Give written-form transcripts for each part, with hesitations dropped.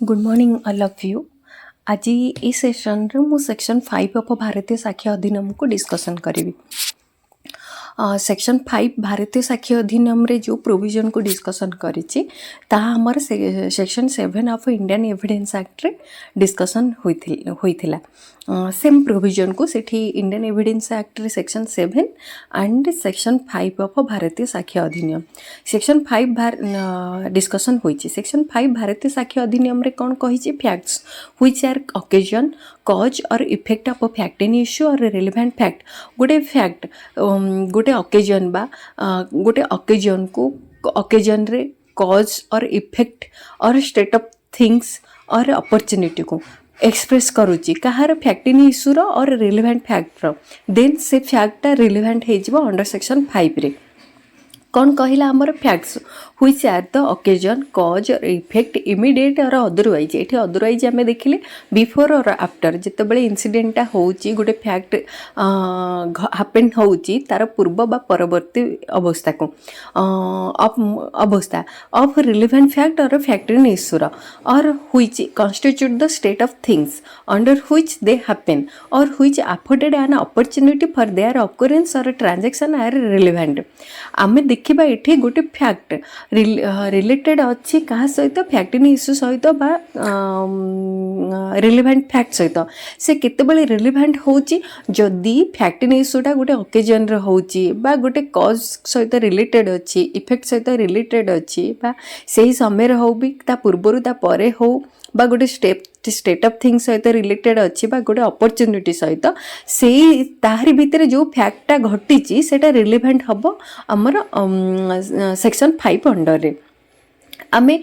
Good morning all of you. आज ये session रे मु सेक्शन 5 ऑफ भारतीय साक्ष्य अधिनियम को डिस्कशन करी। सेक्शन 5 भारतीय साक्ष्य अधिनियम रे जो प्रोविजन को डिस्कशन करिछि ताहा हमर section 7 of Indian evidence act रे डिस्कशन होइथिला। सेम प्रोविजन को सेठी इंडियन एविडेंस एक्ट रे सेक्शन 7 एंड सेक्शन 5 ऑफ भारतीय साक्ष्य अधिनियम सेक्शन 5 डिस्कशन होइछि। सेक्शन 5 भारतीय साक्ष्य अधिनियम रे कोन कहिछि facts which are occasion cause और effect of fact in issue or relevant fact. गोटे फैक्ट गोटे ओकेजन बा गोटे ओकेजन को ओकेजन रे कॉज और effect or state of things or opportunity को एक्सप्रेस करुच्ची कहार फैक्ट इन इश्यू रो or relevant fact row then से फैक्टा रिलेवेंट हो जिवो अंडर सेक्शन 5 रे। कौन कहला आमर facts which are the occasion cause और इफेक्ट इमिडिएट और अदरवाइज। ये अदरवाइज आम देखिले बिफोर और आफ्टर जिते इनसीडेंटा होची गोटे फैक्ट हापेन होची तार पूर्व बा परवर्ती अवस्था को अवस्था of relevant fact or fact in इश्यूर or which constitute the state of things under which they happen or which afforded an opportunity for their occurrence or transaction are relevant. आम देखा ये गोटे फैक्ट रिलेटेड अच्छी क्या सहित fact in issue सहित बा रिलेवेंट फैक्ट सहित से केतेबेले रिलेवेंट होची जदि फैक्ट इन इश्यूटा गोटे ओकेजन रे होची बा गोटे कॉज सहित रिलेटेड अच्छी इफेक्ट सहित रिलेटेड अच्छी बा सही समय हो भी ता पूर्वरु ता परे हो बा गोटे स्टेट ऑफ थिंग्स सहित रिलेटेड अच्छी बा गोटे अपॉर्चुनिटी सहित से ताहारी भितर जो फैक्टा घटी सेटा रिलेवेंट हम आमर सेक्शन 5 अंडर रे। आमे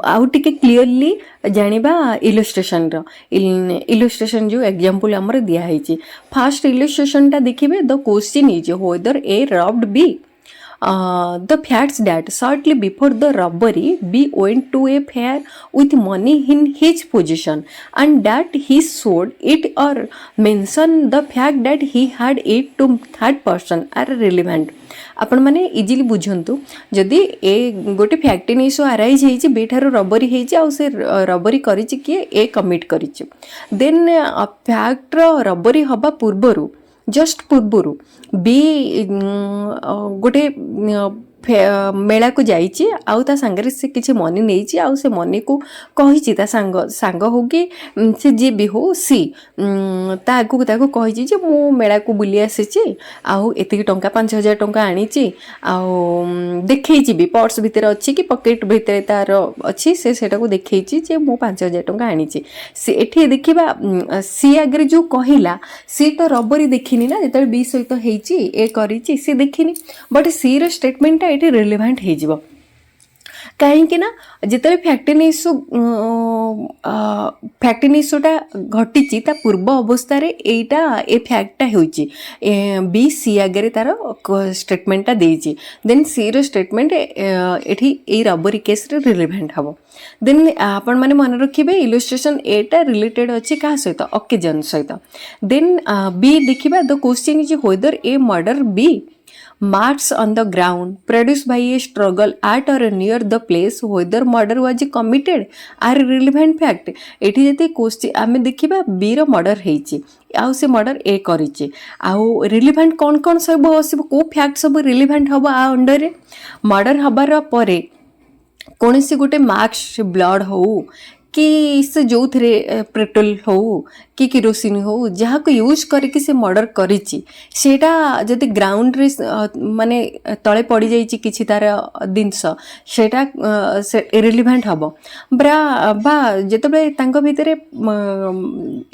आउ टिके क्लियरली जानिबा इलस्ट्रेशन रो इलस्ट्रेशन जो एग्जांपल हमर दिया है। फर्स्ट इलस्ट्रेशन टा देखिबे the question is whether A robbed B the facts that shortly before the robbery B went to a fair with money in his possession and that he sold it or mention the fact that he had it to third person are relevant। आपण माने easily बुझंतु जदि ए गोटे fact in issue arise होइछि B ठारो robbery होइछि आ से रबरी करिछि कि ए कमिट करिछि देन फैक्ट रो रबरी हबा पूर्वरु जस्ट पूर्वरु बी गोटे मेला को जाइछि आउ ता संगे से किछि मनी नेइछि आउ से मनी को कहिछि ता सांग हो कि से जे भी हो सी ता आगु ताको कहिछि जे मु मेला को बुली आसीछि आउ एतिकी टंका 5000 टंका आनिछि आउ देखैछि भी पर्स भितर अछि कि पॉकेट भितर तार अछि से सेटा को देखैछि जे मु 5000 टंका आनिछि से एठी देखिबा सी आगरे जो कहिला सी तो रबरी देखिनी ना जेतल बी सहित हेछि ए करिछि से देखिनी बट सी रो स्टेटमेंट ये रिलेवेंट हो कहीं ना जिते फैक्ट इन इश्यूटा घटी पूर्व अवस्था एटा ए फैक्टा होची बी सी आगे तार स्टेटमेंटा देजी देन सी रो स्टेटमेंट एठी रबरी केस रे रिलेवेंट हम देन आपण माने मन रखिबे इलस्ट्रेशन एटा रिलेटेड अच्छी क्या सहित ओकेजन सहित देन बी देखिबा the question is whether A murder B marks on the ground produced by a struggle at or near the place whether murder was committed are relevant fact। एठी जति question आमे देखिबा बी रो murder हेछि आउ से murder ए करिछि आउ relevant कोन कोन सब हसिबो को fact सब रिलेवेंट हबो आ अंडर रे मर्डर हबार परे कोनसी गोटे मार्क्स ब्लड हो कि से जो थे पेट्रोल हो कि किरोसिन हो जहाँ को यूज करके से मर्डर करिछि सेटा जदि ग्राउंड रे माने तळे पड़ी जाइछि किछि तार दिनस सेटा रिलेवेंट हबो बा जेतबे तांको भितरे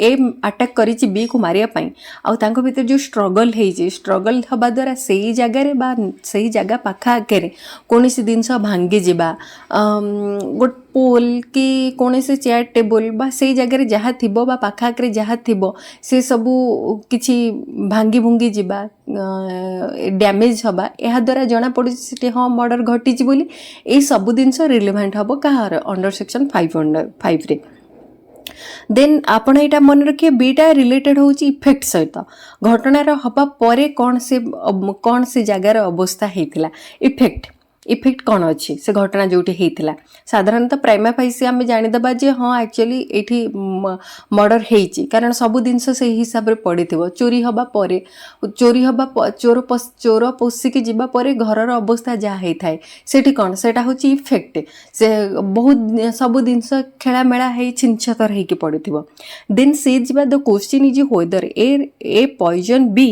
ए अटैक करिछि बी को मारिया पई आ तांको भितर जो स्ट्रगल हबा द्वारा सेही जगह रे बा सेही जगह पाखा आके कोनसी दिनस भांगी जिबा गोट पोल कि कोनसी चेयर टेबल बा सेही जगह रे जहाँ थिबो बा पाखा आके जहाँ थिबो से सबू किछि भांगी भुंगी जिबा डैमेज हबा एहा द्वारा जना पड़े हाँ मर्डर घटी बोली ए सबु जिनस रिलेवेंट हम कहार अंडर सेक्शन 5 रे। देन आपण एटा मन रखिए बीटा रिलेटेड होची इफेक्ट सहित घटनार हबा परे कौन से जगार अवस्था हेतिला इफेक्ट इफेक्ट कौन अच्छी से घटना जो होता साधारणतः प्राइमा फाइसी आम जानीदे जे हाँ एक्चुअली ये मर्डर होती कारण सब जिनस से हिसाब से पड़ी चोरी हवा पर चोरी हवा चोर पशिकी जापर घर अवस्था जहाँ होता है से कौन से हूँ इफेक्ट से बहुत सब जिनस खेलामेला हो छिनछतर होगी पड़ी देन सी जा the question is whether A poison B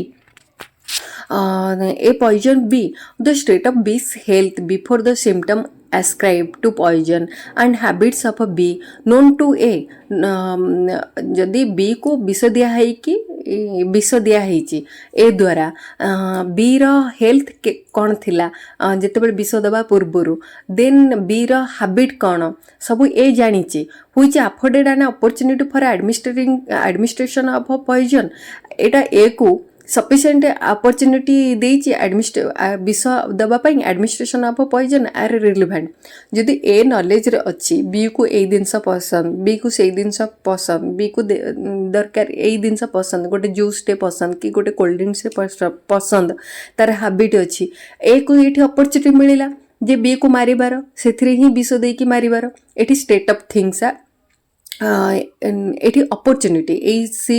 a poison B, the state of B's health before the symptom ascribed to poison and habits of a B known to A. जदि B को विष दिया है कि विष दिया है ए द्वारा B रो हेल्थ कौन थिला जितेबाला विष दबा पूर्वर देन B रो हैबिट कौन सब ए जानी हुई afforded an opportunity for administration of a poison एटा ए को सफिशिएंट अपॉर्चुनिटी देछि विष दबाई administration of poison are relevant जदि ए नॉलेज रे अच्छी बी को ए जिनस पसंद बी को से जिनस पसंद बी को दरकार ए जिनस पसंद गोटे जूस टे पसंद कि गोटे कोल्ड ड्रिंक्स पसंद तार हैबिट अच्छी ए को ये अपॉर्चुनिटी मिलला जे बी को मारिबार से ही विष देकी मारिबार एटी स्टेट ऑफ थिंग्स एटी अपॉर्चुनिटी ए सी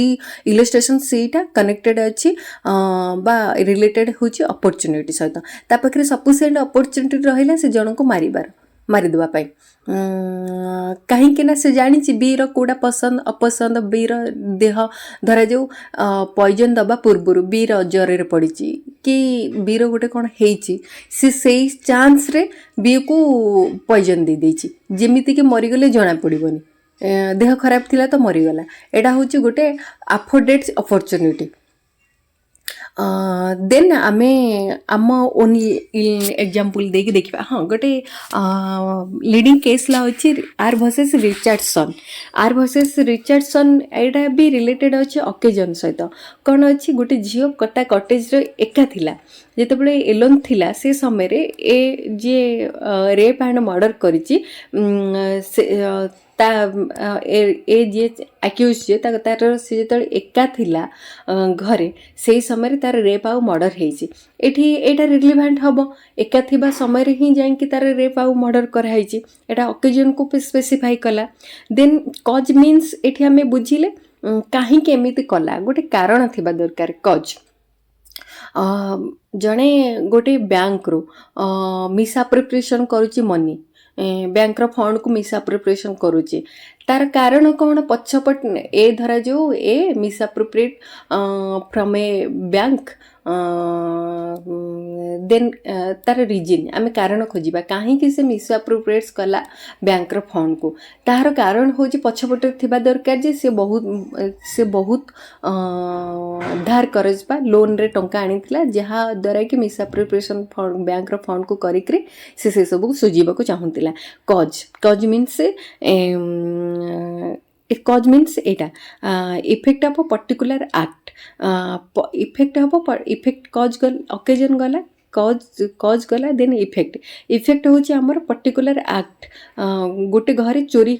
इलस्ट्रेशन सीटा कनेक्टेड अच्छी बा रिलेटेड होची अपॉर्चुनिटी सहित ता पाखरे सफिशिएंट अपॉर्चुनिटी रहिला से जन को मारिदेवा पाई कहीं से जानी बी रोड़ा पसंद अपसंद बी देह धरा जो पॉइजन दबा पूर्वर बी जरे पड़ी कि बी गोटे कौन से चांस रे बी को पॉइजन दे देछि जेमिति कि मरीगले जना पड़ोनी देह खराब थिला तो मरीगला एटा हूँ गोटे अफोर्डेड अपॉर्चुनिटी देन आमे आम ओन एग्जांपल देकी देखिबा हाँ गोटे लीडिंग केस ला अच्छी आर वर्सेस रिचर्डसन एटा भी रिलेटेड अच्छे ओकेजन सहित कौन अच्छी गोटे झील कटा कटेज एका थिला जितेबाला एलोन थिला से समय रे ए जे रेप एंड मर्डर करिछि ता ए जे एक्यूज जे तार से जो एका थिला घरे से समय तार रेप आउ मर्डर होइछि एठी एटा रिलेवेंट हबो एका थिबा समय रे ही जाई कि तार रेप आउ मर्डर कराइछि एटा ओकेजन को स्पेसिफाई कला देन कॉज मीन्स एठी हमें बुझिले काहे के एमिति कला गोटे कारण थिबा दरकार कॉज जणे गोटे बैंक रो मिसअप्रोप्रिएशन करूची मनी बैंक रो फंड को मिसअप्रोप्रिएशन करूची तार कारण कौन पछपट ए धरा जो ए मिसअप्रोप्रिएट फ्रॉम ए बैंक देन तार रीजन आम कारण खोजा कहीं से मिसअप्रोप्रिएट्स कला बैंक रो फंड को तार कारण हूँ पछपटे थिबा दरकार जे से बहुत धार करज बा लोन रे टंका आनीथिला जहाँ द्वारा कि मिसअप्रोप्रिएशन फंड बैंक रो फंड को करिकरे से सब सुझीबा को चाहूतिला cause means cause means Etah effect of a particular act effect of effect cause occasion गला कॉज गला देन इफेक्ट हूँ आमर पर्टिकुलर एक्ट गोटे घरे चोरी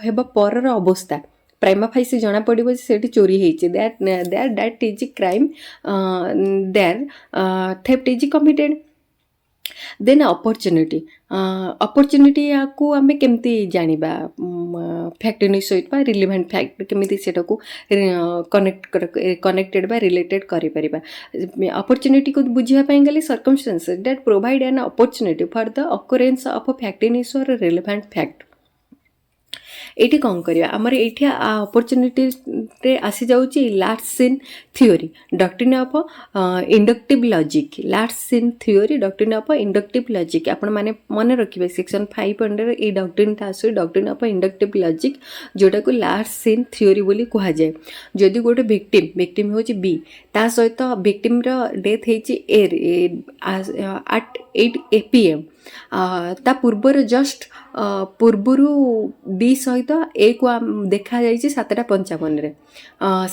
हेबा पर अवस्था प्राइमा फाइसी जना पड़ो से चोरी होती that is crime there theft is committed then opportunity को आम केमती जानिबा फैक्ट न्यूज सहित रिलेवेंट फैक्ट केमिति सेटा को कनेक्टेड बा रिलेटेड करि परिबा अपॉर्चुनिटी को बुझिया पई गले circumstances that provide an opportunity for the occurrence of a fact न्यूज और रिलेवेंट फैक्ट एटी कौन करिया आमर एठी अपॉर्चुनिटी रे आसी जाउची last seen theory doctrine of inductive logic last seen theory doctrine of inductive logic आपण माने मन रखिबे सेक्शन 5 अंडर ए डॉक्ट्रिन ता आसी डॉक्ट्रिन ऑफ इंडक्टिव लॉजिक जोटा को लास्ट सीन थ्योरी बोली कहा जाए जदि गोटे विक्टिम होची बी ता सहित विक्टिम रो डेथ हेची एट 8 PM ता पूर्वर जस्ट पूर्वर बी सहित ए को देखा जाइए 7:55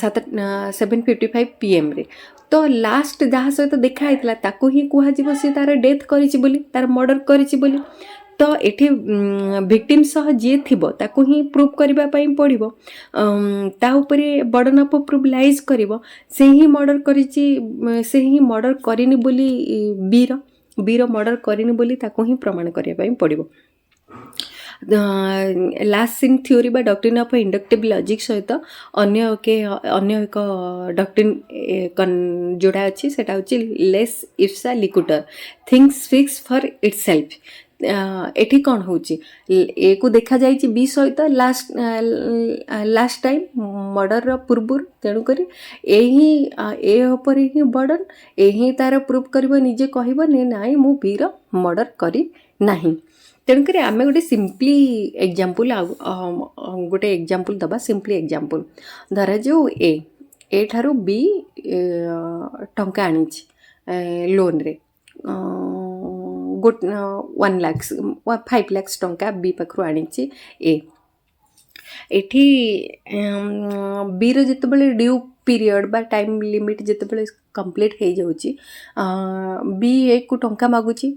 7:55 PM रे तो लास्ट जहाँ सहित देखा ताको ही कह सी तार डेथ करिछि बोली तार मर्डर करिछि बोली तो एठी विक्टिम सह जी थिबो ताको ही प्रूव करबा पई पड़िबो ता ऊपरे बर्डन ऑफ प्रूफ लाइज करिवो से ही मर्डर करिछि से ही मर्डर करिनि बोली बीर बीर मर्डर करनी बोली ताको ही प्रमाण करने पड़ो। लास्ट सीन थ्योरी बा डॉक्ट्रिन ऑफ इंडक्टिव लॉजिक सहित अन्य एक डॉक्ट्रिन जोड़ा अच्छी सेटा होची लेस इप्सा लिक्विटर थिंग्स फिक्स फॉर इटसेल्फ। एठी कौन होची ए को देखा जाइए बी सहित लास्ट टाइम मर्डर पूर्व तेणुक ही बर्डन यही तार प्रूफ कर निजे कह ना मु बीर मर्डर करी नहीं। तेणुक आम गोटे सिंपली एग्जांपल गोटे एग्जांपल दबा सिंपली एग्जांपल धरा जो ए ठारू बी टंका आनी लोन रे गोटे 1 लाख 5 लाख टंका बी पाखु आनी एठी बीर जितेबाला ड्यू पीरियड बा टाइम लिमिट जितेबाला कंप्लीट हो जाउची बी ए को टंका मागुची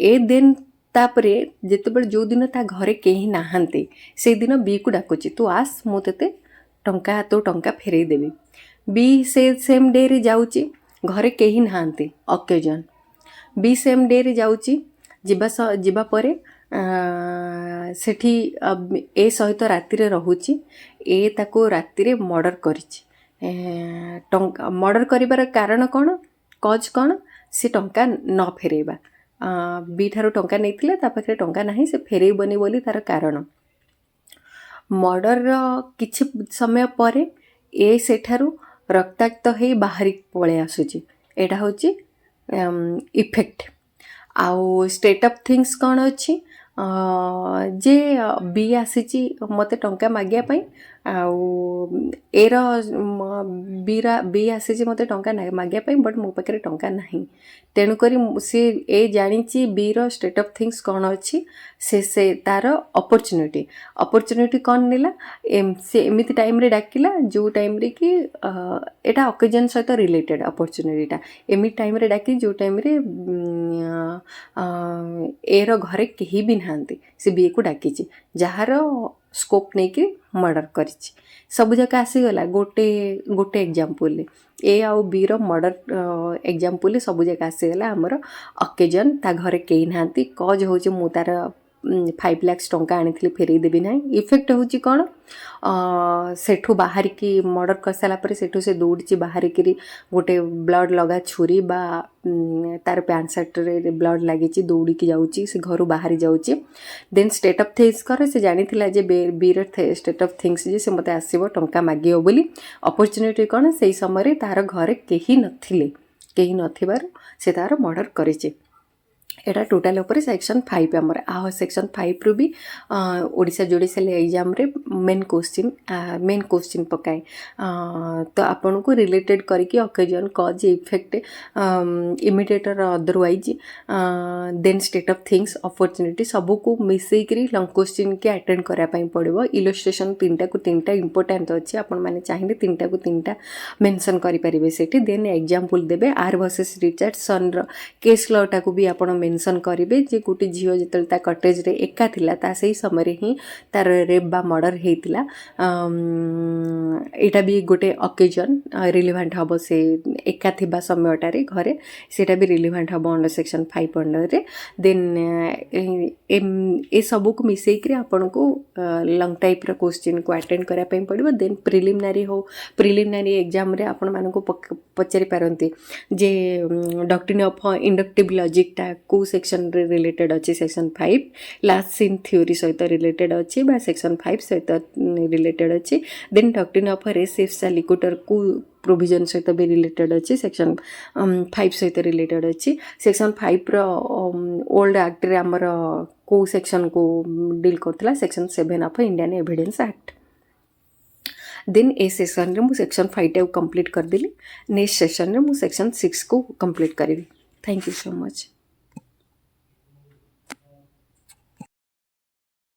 ए देन तापरे जितेबाला जो दिन ता घरे कहीं नहांती से दिन बी को डाकुची तू आस मु तेते टंका तो टंका फेरई देवी। बी से सेम डे रे जाउची घरे कहीं नहांती ऑकेजन बी सेम डे रे जाउची जिबा परे सेठी ए सहित राति रे रहूची ए ताको राति रे मर्डर करिची। टंका मर्डर करिबार कारण कौन कज कौन से टंका न फेरेबा बी ठारू टंका नहीं ता पाखे टंका नहीं से फेरेबनी बोली तार कारण। मर्डर किछि समय पर ए सेठारू रक्ताक्त हो बाहरी पळे आसुची एटा होची इफेक्ट। आउ स्टेट ऑफ थिंग्स कौन अच्छी जे बी आसी मते टंका मागिया पई आउ एर बी आसी मते टंका मागिया पई बट मो पाखे टंका नहीं तेणुक सी ए जानी बीर स्टेट ऑफ थिंग्स कौन अच्छी से तार अपॉर्चुनिटी कौन नेला से एमिति टाइम रे डाकिला जो टाइम रे कि एटा ओकेजन सहित रिलेटेड अपॉर्चुनिटीटा एमिति टाइम रे डाकी जो टाइम रे एर घरे कहीं भी नहांती से बी को डाकी जार स्कोप नहीं कि मर्डर करिछि सब जगह आसीगला गोटे गोटे एग्जांपल ए आउ बीर मर्डर एग्जांपल सब जगह आसीगला आमर ओकेजन ता घरे कहीं नहांती कज होची मु तार 5 लाख टंका आनी फेरई देवी ना। इफेक्ट होची कौन सेठू बाहर की मर्डर कर सारा पर सेठू से दौड़ी बाहर की गोटे ब्लड लगा छुरी बा तार पैंट सर्ट रे ब्लड लगी दौड़ी की जाऊँगी से घर बाहरी जाऊँगी देन स्टेट ऑफ थिंग्स कर से जानी जे बीर स्टेट ऑफ थिंग्स जे से मत आसब टंका मागे बोली अपॉर्चुनिटी कौन से समय तार घरे कहीं नथिबार से तार मर्डर करिछि। एटा टोटाल ऊपर सेक्शन 5 आमर आ सेक्शन 5 रु भी ओडिशा जुडिशियल एग्जाम रे मेन क्वेश्चन पकाए तो आपन को रिलेटेड करके ओकेजन कज इफेक्ट इमिडिएटर otherwise then state of things opportunity सबू को मिसई करी लॉन्ग क्वेश्चन के अटेंड करा पड़ो। इलस्ट्रेशन 3टा को 3टा इंपोर्टेंट अच्छे आपण माने चाहिए 3टा को 3टा मेंशन करि परिबे सेठी देन एग्जांपल देबे आर वर्सेस रिचर्डसन रो केस लॉ को भी आपण मेंशन करेंगे जे गोटे झील जो कटेज रे एका थिला ता सही समय ही तार रेप बा मर्डर होता यहाँ भी गोटे ओकेजन रिलेवेंट हम से एका थिबा समयटारे घरे सेटा भी रिलेवेंट हम अंडर सेक्शन 5 अंडर रे देन ए सबू को मिसेक आपन को लंग टाइप रो क्वेश्चन को अटेंड करा पड़ो। देन प्रिलिमिनारी एग्जाम रे आपण मानन को पचारि पारंती जे डॉक्ट्रिन ऑफ इंडक्टिव लॉजिक टा को सेक्शन रे रिलेटेड अच्छी सेक्शन 5 लास्ट सीन थ्योरी सहित रिलेटेड अच्छी बा सेक्शन 5 सहित रिलेटेड अच्छी then doctrine of race Ipsa लिक्विटर को प्रोविजन सहित भी रिलेटेड अच्छी सेक्शन 5 सहित रिलेटेड अच्छी सेक्शन 5 रो ओल्ड एक्ट रे हमर को सेक्शन को डील करथला section 7 of Indian evidence act. Then ए सेक्शन रे मु सेक्शन 5 टा कंप्लीट कर देली नेक्स्ट सेक्शन रे मु सेक्शन 6 को कंप्लीट करी। Thank you so much.